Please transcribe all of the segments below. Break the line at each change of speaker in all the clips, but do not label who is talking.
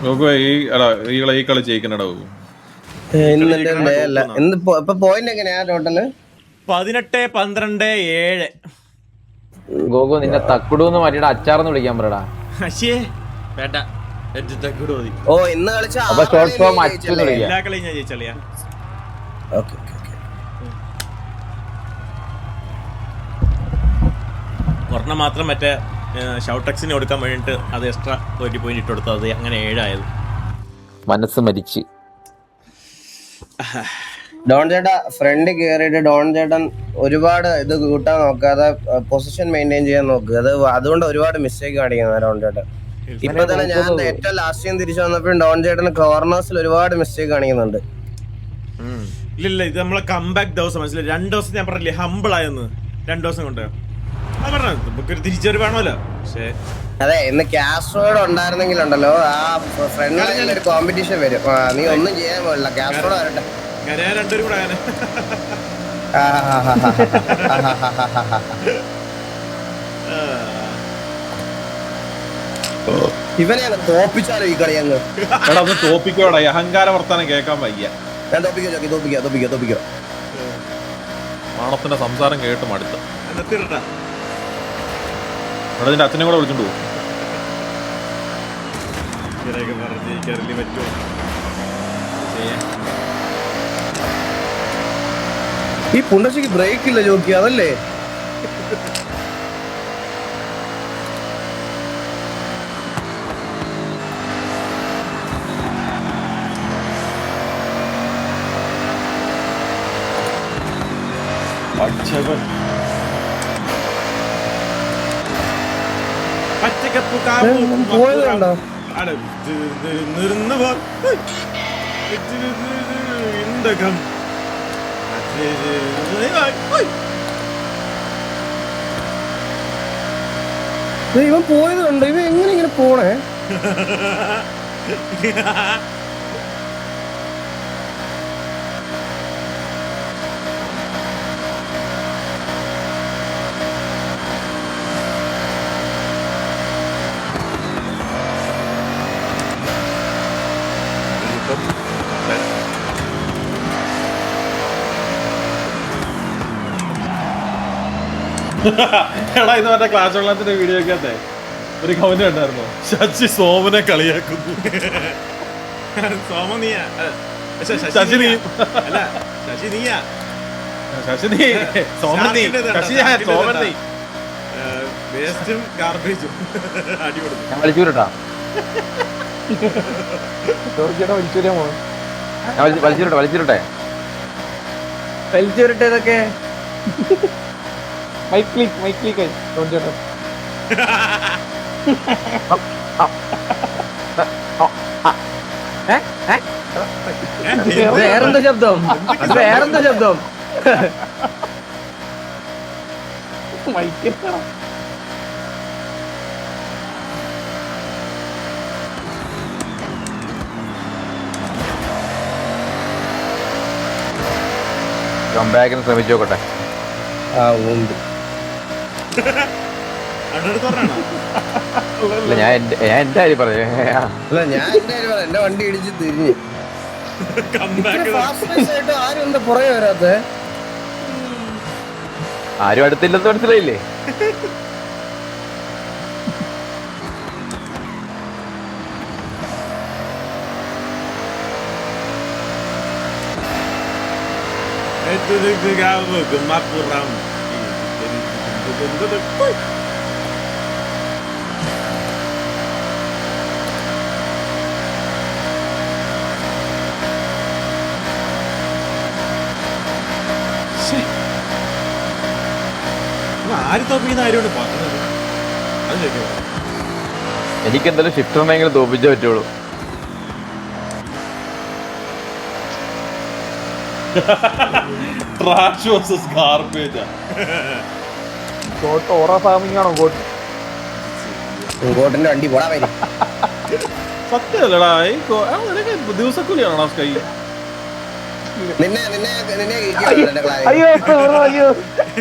നോക്കുക ഈ കളി ജയിക്കണടാ.
പോയിന്റ് എങ്ങനെയാ ടോട്ടല്?
18-12-7.
ഗോകു നിന്നെ തക്കുടൂന്ന് മാറ്റിയിട്ട് അച്ചാർന്ന് വിളിക്കാൻ പറയടാ.
വേണ്ട, തക്കുടു മതി.
ഓ ഇന്ന് കളിച്ച
അപ്പൊ ഷോർട്ട് ഫോം അച്ഛന്ന് വിളിക്കാം.
എല്ലാ കളിയും ഞാൻ ജയിച്ചളിയാ. ഒരെണ്ണം മാത്രം മറ്റേ ഷൗട്ടക്സിന് കൊടുക്കാൻ വേണ്ടിട്ട് അത് എക്സ്ട്രാ 1 പോയിന്റ് ഇട്ട് കൊടുത്തത്, അങ്ങനെ 7 ആയത്.
മനസ്സ് മരിച്ച്.
ഡോൺ ചേട്ടാ ഫ്രണ്ട് കേറിയിട്ട് ഡോൺ ചേട്ടൻ ഒരുപാട് ഇത് കൂട്ടാൻ നോക്കാതെ പൊസിഷൻ മെയിൻറ്റെയിൻ ചെയ്യാൻ നോക്കുക. അതുകൊണ്ട് ഒരുപാട് മിസ്റ്റേക്ക് കാണിക്കുന്നത് ഡോൺ ചേട്ടൻ. ഇപ്പൊ തന്നെ ഞാൻ ഏറ്റവും ലാസ്റ്റ് തിരിച്ചു വന്നപ്പോഴും ഡോൺ ചേട്ടൻ കോർണേഴ്സിൽ ഒരുപാട് മിസ്റ്റേക്ക് കാണിക്കുന്നുണ്ട്.
ഇല്ല, ഇത് നമ്മളെ കംബാക്ക് ദിവസം മനസ്സിലായി. 2 ദിവസം ഞാൻ പറഞ്ഞില്ലേ ഹംബിൾ ആയെന്ന്, 2 ദിവസം കൊണ്ട് നമുക്കൊരു തിരിച്ചറി വേണമല്ലോ. പക്ഷേ
അതെ, ഇന്ന് കാസ്ട്രോഡ് ഉണ്ടായിരുന്നെങ്കിലുണ്ടല്ലോ ആ ഫ്രണ്ടിൽ ഒരു കോമ്പറ്റീഷൻ വരും. നീ ഒന്നും ചെയ്യാൻ പോലില്ല, കാസ്ട്രോഡ് വരട്ടെ.
രണ്ടുപേരും കൂടെ അങ്ങനെ
ഇവനെ അങ്ങ് തോപ്പിച്ചാലോ ഈ കളി അങ്ങ്.
എടാ ഒന്ന് തോപ്പിക്കോടാ, അഹങ്കാര വർത്താനം കേൾക്കാൻ വയ്യ.
ഞാൻ തോപ്പിക്കോ.
മാണത്തിന്റെ സംസാരം കേട്ട് മടുത്ത.
നിർത്തിട്ടാ
ഇവിടെ നിന്റെ അച്ഛനെ കൂടെ വിളിച്ചോണ്ട് പോകും.
പറ്റുമോ?
ഈ പുണ്ടശിക്ക് ബ്രേക്ക് ഇല്ല ജോക്കി, അതല്ലേ? പോയതുണ്ടോ? ഇവൻ പോയതുണ്ട്. ഇവൻ എങ്ങനെ ഇങ്ങനെ പോണേ?
എടാ ഇത് മറ്റേ ക്ലാസ് വെള്ളത്തിന്റെ വീഡിയോ ഒക്കെ ഒരു കമന്റ് ഉണ്ടായിരുന്നോ? ശശി സോമനെ കളിയാക്കുന്നു.
സോമ നീയാ?
ശശി നീ
അല്ല, ശശി നീയാ?
ശശി നീ സോമൻ നീ ശശി സോമൻ നീ
വേസ്റ്റും ഗാർബേജും അടി കൊടുത്തു.
ഞാൻ വലിച്ചൂരട്ടാ, വലിച്ചൂരട്ടെ ഇതൊക്കെ. വേറെന്താ ശബ്ദം? കംബാക്കിന് ശ്രമിച്ചു നോക്കട്ടെ.
ഉണ്ട്.
അല്ല ഞാൻ എന്റെ കാര്യം പറഞ്ഞു.
അല്ല ഞാൻ എന്റെ വണ്ടി ഇടിച്ച് തിരിഞ്ഞ് ആരും എന്താ പുറകെ വരാത്ത?
ആരും അടുത്തില്ലെന്ന് മനസ്സിലായില്ലേ?
ആര് തോപ്പിക്കുന്ന ആരോട് പറഞ്ഞത്? അത് ചോദിക്കും.
എനിക്ക് എന്തായാലും ഷിഫ്റ്റ് ഉണ്ടെങ്കിൽ തോപ്പിച്ചേ പറ്റുള്ളൂ.
Trash versus garbage.
ഓറ ഫാമിംഗ് ആണോ
ഗോട്ടിന്റെ വണ്ടി പോടാ വരും.
സത്യമല്ലടാ, ദിവസക്കൂലിയാണോ സ്കൈ?
നിന്നെ
അയ്യോ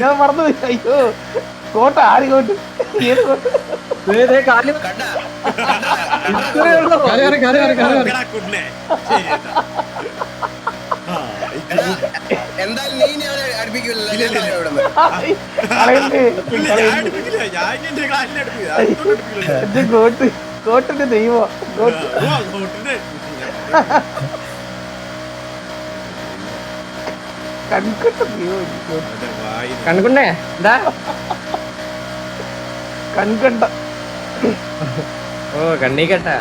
ഞാൻ മറന്നു. അയ്യോ കോട്ട ആര് കോട്ട് ഏത് കോട്ട് കാല് ഇത്രയേ ഉള്ളൂ.
എടാ കുഞ്ഞെ, ശരി കേട്ടോ. ആ, ഇത്
എന്തായാലും നീ ഇനി അവനെ അടുപ്പിക്കില്ലല്ലോ ഞാൻ പറയാം ഇവിടുന്ന്.
കളയല്ലേ?
ഇല്ല, ഞാൻ അടുപ്പിക്കില്ല. ഞാൻ എന്റെ ക്ലാസ്സിനെ അടുപ്പിക്കില്ല. അടുത്തോട്ട് അടുപ്പിക്കില്ല.
എന്റെ കോട്ടിന്റെ ദൈവം കോട്ട്
ഓ, അങ്ങോട്ടിന്റെ.
കൺകെട്ട ദൈവം
അവന്റെ വായി
കൺകുണ്ടേ എന്താ
കൺകണ്ട
ഓ കണ്ണീ കേട്ടാ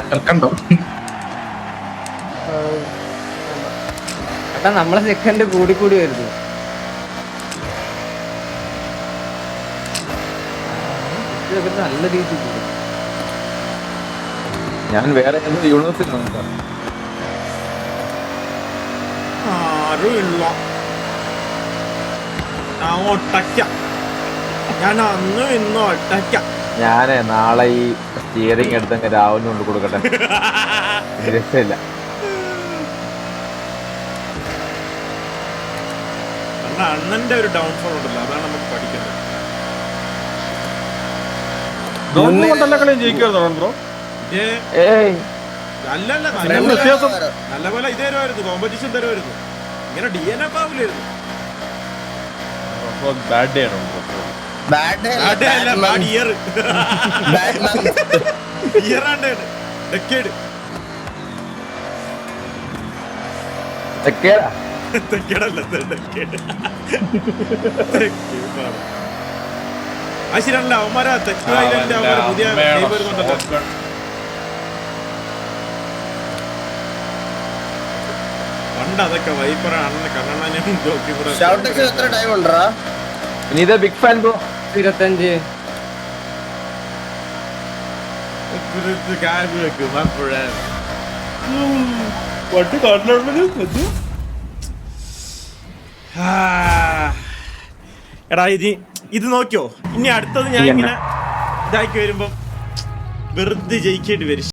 ഏട്ടാ നമ്മളെ സെക്കൻഡ് കൂടി കൂടി വരുന്നു. ഇതൊക്കെ നല്ല രീതി കൂടി.
ഞാൻ വേറെ ഏതോ യൂണിവേഴ്സിറ്റി
ആരുമില്ല. ഞാൻ ഒട്ടയ്ക്ക. ഞാൻ അന്നും ഇന്നും ഒട്ടയ്ക്ക.
ഞാനേ നാളെ ഈ സ്റ്റിയറിംഗ് എടുത്തങ്ങ് രാവിലെ കൊണ്ട് കൊടുക്കട്ടെ. രസമില്ല.
കാരണം അണ്ണന്റെ ഒരു ഡൗൺഫോൾ ഉണ്ടല്ലോ, അതാണ് നമുക്ക് പഠിക്കേണ്ടത്.
ഡോൺ കൊണ്ടല്ല കളി ജയിക്കുമായിരുന്നു ബ്രോ.
ഇത്
ഏയ്
അല്ലല്ല,
ഫ്രണ്ട്
വ്യത്യാസം.
നല്ല പോലെ ഇത് തരുമായിരുന്നു, കോമ്പറ്റീഷൻ തരുമായിരുന്നു. ഇങ്ങനെ DNA ആവില്ലായിരുന്നു.
ബാഡ് ഡേ ആണ് ബ്രോ.
Bad day അല്ല,
Bad day അല്ല,
bad
bad
month.
year.
Bad month.
Year ആണ്, decade.
തെക്കേടാ.
Decade അല്ല, decade. Decade ആണ്. അത് ശരിയല്ല, അവന്മാരാ തെക്ക് ഐലൻഡിന്റെ അവന്മാര് പുതിയ game വരുന്നുണ്ടല്ലോ. പണ്ട് അതൊക്കെ വൈപ്പറ അണ്ണനെ കണ്ണനെ നോക്കി കൂടെ
Shout out എത്ര ടൈം ഉണ്ടോ?
ഇനി ഇത് ബിഗ് ഫാൻ ബ്രോ.
25
കാര്യം വെക്കും അപ്പോഴാണ്.
വട്ടി കാട്ടിലാണ്
എടാ ഇത് നോക്കിയോ, ഇനി അടുത്തത് ഞാൻ ഇങ്ങനെ ഇതാക്കി വരുമ്പം വെറുതെ ജയിക്കേണ്ടി വരും.